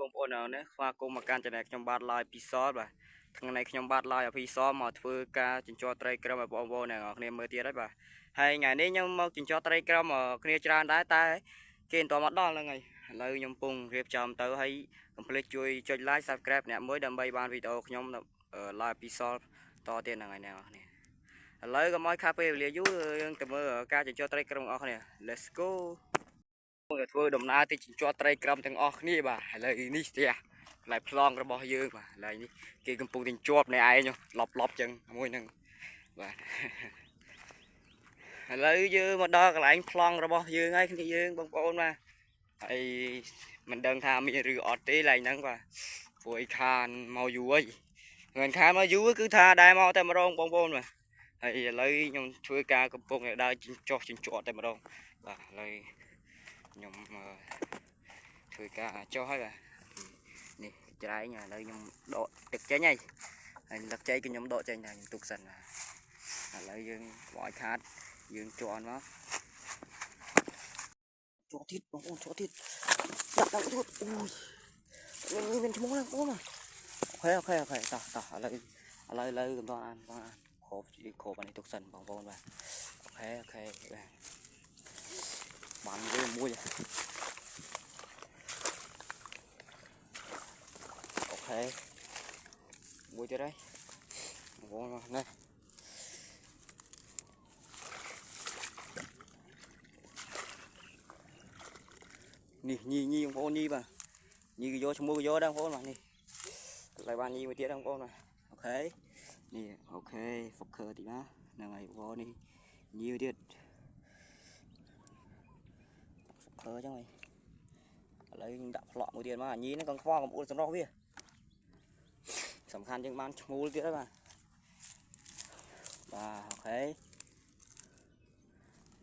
បងប្អូននេះស្វាគមន៍មកកាន់ចំណែកខ្ញុំបាទឡាយពីសតបាទថ្ងៃខ្ញុំបាទឡាយអភិសតមកធ្វើការចិញ្ចោះត្រីក្រមឲ្យបងប្អូនអ្នកគ្នាមើលទៀតហើយបាទហើយថ្ងៃនេះខ្ញុំមកចិញ្ចោះត្រីក្រមគ្នាច្រើនដែរតែគេមិនតមកដល់ហ្នឹងហើយឥឡូវខ្ញុំពងរៀបចំទៅហើយកុំភ្លេចជួយចុច like subscribe អ្នកមួយដើម្បីបានវីដេអូខ្ញុំឡាយពីសតតទៀតហ្នឹងហើយអ្នកគ្នាឥឡូវកុំឲ្យខាតពេលវេលាយូរយើងទៅមើលការចិញ្ចោះត្រីក្រមរបស់គ្នា Let's goធ្វើដំណើរទៅចិញ្ចោះត្រីក្រមទាំងអស់គ្នាបាទឥឡូវនេះស្ទះកន្លែងប្លង់របស់យើងបាទឥឡូវនេះគេកំពុងតែជាប់នៅឯងឡប់ចឹងមួយហ្នឹងបាទឥឡូវយើងមកដល់កន្លែងប្លង់របស់យើងហើយគ្នាយើងបងប្អូនបាទហើយមិនដឹងថាមានឬអត់ទេកន្លែងហ្នឹងបាទព្រោះអីខានមកយូរហើយមិនខានមកយូរគឺថាដែរមកតែម្ដងបងប្អូនបាទហើយឥឡូវខ្ញុំធ្វើការកំពុងតែដើរចិញ្ចោះតែម្ដងបាទឥឡូវខ្ញុំធ្វើការចុះហើយបាទនេះច្រែងឥឡូវខ្ញុំដកទឹកចេញហើយទឹកចេញគឺខ្ញុំដកចេញដែរខ្ញុំទុកសិនបាទឥឡូវយើងបោះខាតយើងជន់មកជក់ទៀតបងប្អូនជក់ទៀតដាក់ទៅទៀតអូយមានឈ្មោះណាបងប្អូនអូខេតោះឥឡូវកំដរអានខោបនេះទុកសិនបងប្អូនបាទអូខេបាទបានវាមួយអូខេមួយទៀតហើយបងប្អូននេះនេះញីបងប្អូនញីបាទញីក៏យកឈ្មោះក៏យកដែរបងប្អូនបាទនេះកន្លែងបានញីមួយទៀតបងប្អូនបាទអូខេនេះអូខេ focus តិចណាហ្នឹងហើយបងប្អូននេះញីមួយទៀត focus ចឹងហើយឥឡូវខ្ញុំដាក់ផ្លក់មួយទៀតមកញីនេះកង្វល់កំអួលសម្រស់វាសំខាន់យើងបានឈ្មោលទៀតហើយបាទអូខេ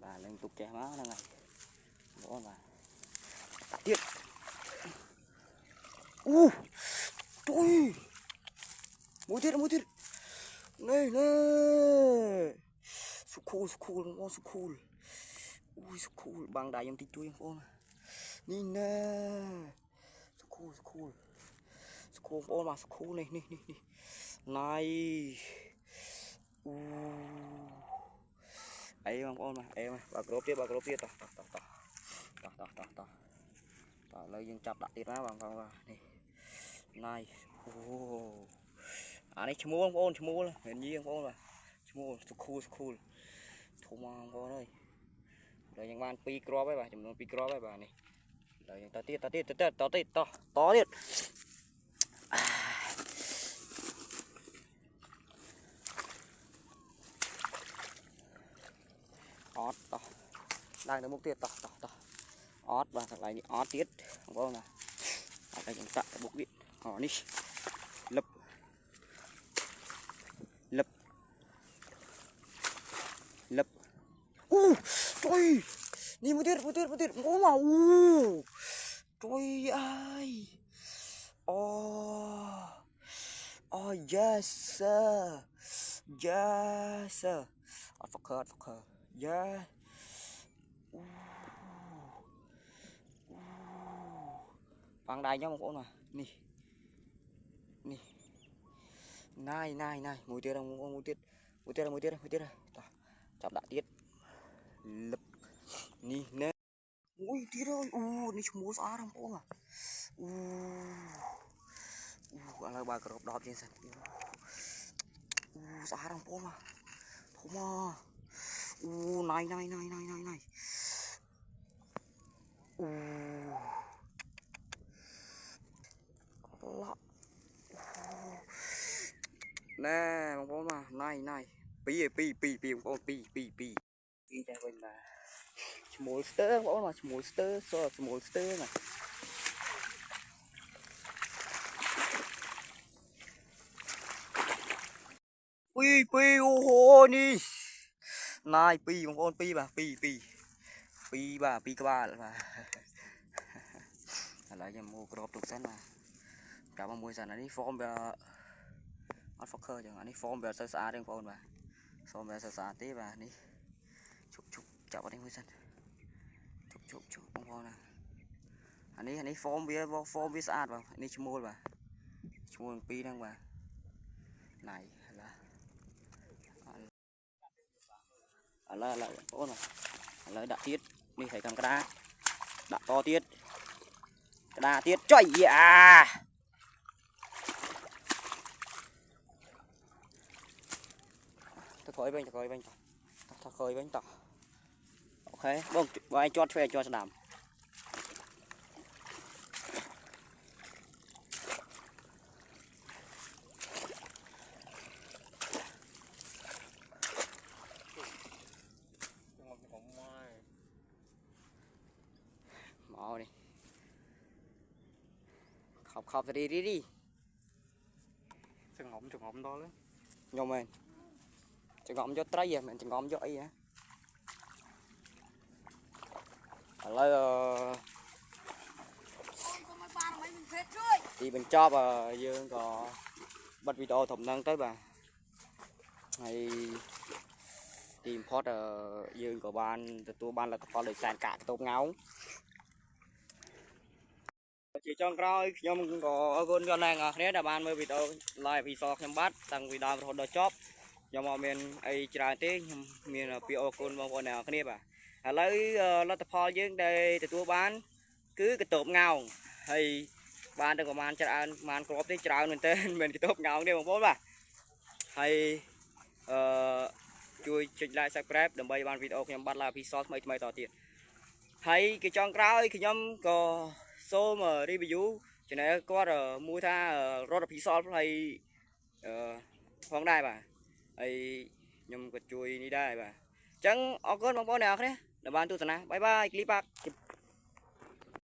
បាទឡើងទុកចេះមកហ្នឹងហើយបងប្អូនបាទដាក់ទៀតអូទុយមួយទៀតនេះសុខូលបងប្អូនសុខូលអូយសុខូលបាំងដៃខ្ញុំតិចតួចបងប្អូននេះណែសុខូលបងប្អូនបាទសុខូលនេះណៃអូអីបងប្អូនបាទអេបើក្របទៀតតោះឥឡូវយើងចាប់ដាក់ទៀតណាបងប្អូនបាទនេះណៃអូអានេះឈ្មោះបងប្អូនឈ្មោះមានញីបងប្អូនបាទឈ្មោះសុខូលធំមកបងប្អូនអើយដល់យើងបាន2គ្រាប់ហើយបាទចំនួន2គ្រាប់ហើយបាទនេះដល់យើងតទៀតអត់តោះឡើងទៅមុខទៀតតោះអត់បាទកន្លែងនេះអត់ទៀតបងប្អូនណាអត់ឲ្យយើងដាក់ទៅមុខទៀតនេះលឹបអូជួយនេះមួយទៀតបងប្អូនមកអូជួយអើយអូ yes sir អត់ focus yeah បាំងដៃខ្ញុំបងប្អូនបាទនេះណៃមួយទៀតបងប្អូនមួយទៀតតោះចាប់ដាក់ទៀតលឹបនេះណែមួយទៀតហើយអូនេះឈ្មោះស្អាតបងប្អូនបាទអូឥឡូវបើក្រប10ជាងសិនអូស្អាតបងប្អូនបាទធំមកអូណៃអូឡក់ណែបងប្អូនបាទណៃពីបងប្អូនពីចេះវិញបាទឈ្មោះស្ទើបងប្អូនបាទឈ្មោះស្ទើឈ្មោះស្ទើណាពីអូហូនេះណៃពីបងប្អូនពីបាទពីបាទពីក្បាលបាទឥឡូវខ្ញុំមកក្របទុកសិនបាទចាប់មកមួយសិនអានេះ form វាអត់ focus ចឹងអានេះ form វាស្អាតទេបងប្អូនបាទ form វាស្អាតទេបាទនេះជប់ចាប់អានេះមួយសិនជប់បងប្អូនណា នេះហ្វមវាស្អាតបាទនេះឈ្មោលបាទឈ្មោលពីរហ្នឹងបាទណៃឥឡូវបងប្អូនឥឡូវដាក់ទៀតនេះហើយកំក្តារដាក់តទៀតក្តារទៀតចុយទៅក្រោយវិញតក្រោយវិញតអូខេបងឯងជាប់ឆ្វេងជាប់ស្ដាំមកនេះខប់រីចង្ងំដល់ខ្ញុំមែនចង្ងំយកត្រីហ៎មិនចង្ងំយកអីហ៎ឥឡូវទីបញ្ចប់យើងក៏បិទវីដេអូធំហ្នឹងទៅបាទហើយទីបំផុតយើងក៏បានទទួលបានលទ្ធផលដោយសារកាក់កតូបងោងជាចុងក្រោយខ្ញុំក៏អរគុណដល់អ្នកនរគ្នាដែលបានមើលវីដេអូ live អភិសរខ្ញុំបាទតាំងពីដើមរហូតដល់ចប់ខ្ញុំអត់មានអីច្រើនទេខ្ញុំមានពាក្យអរគុណបងប្អូនអ្នកនរគ្នាបាទឥឡូវលទ្ធផលយើងដែលទទួលបានគឺកតូបងោងហើយបានទៅប្រហែលច្រើនប្រហែលគ្រាប់ទេច្រើនមែនទែនមិនកតូបងោងទេបងប្អូនបាទហើយជួយចុច like subscribe ដើម្បីបានវីដេអូខ្ញុំបាទ live អភិសរថ្មីតទៀតហើយគេចុងក្រោយខ្ញុំក៏សូម review channel គាត់មួយថារត់អភិសរហើយផងដែរបាទហើយខ្ញុំក៏ជួយនេះដែរបាទអញ្ចឹងអរគុណបងប្អូនអ្នកនរគ្នាដែលបានទស្សនាបាយបាយគ្លីបបាទ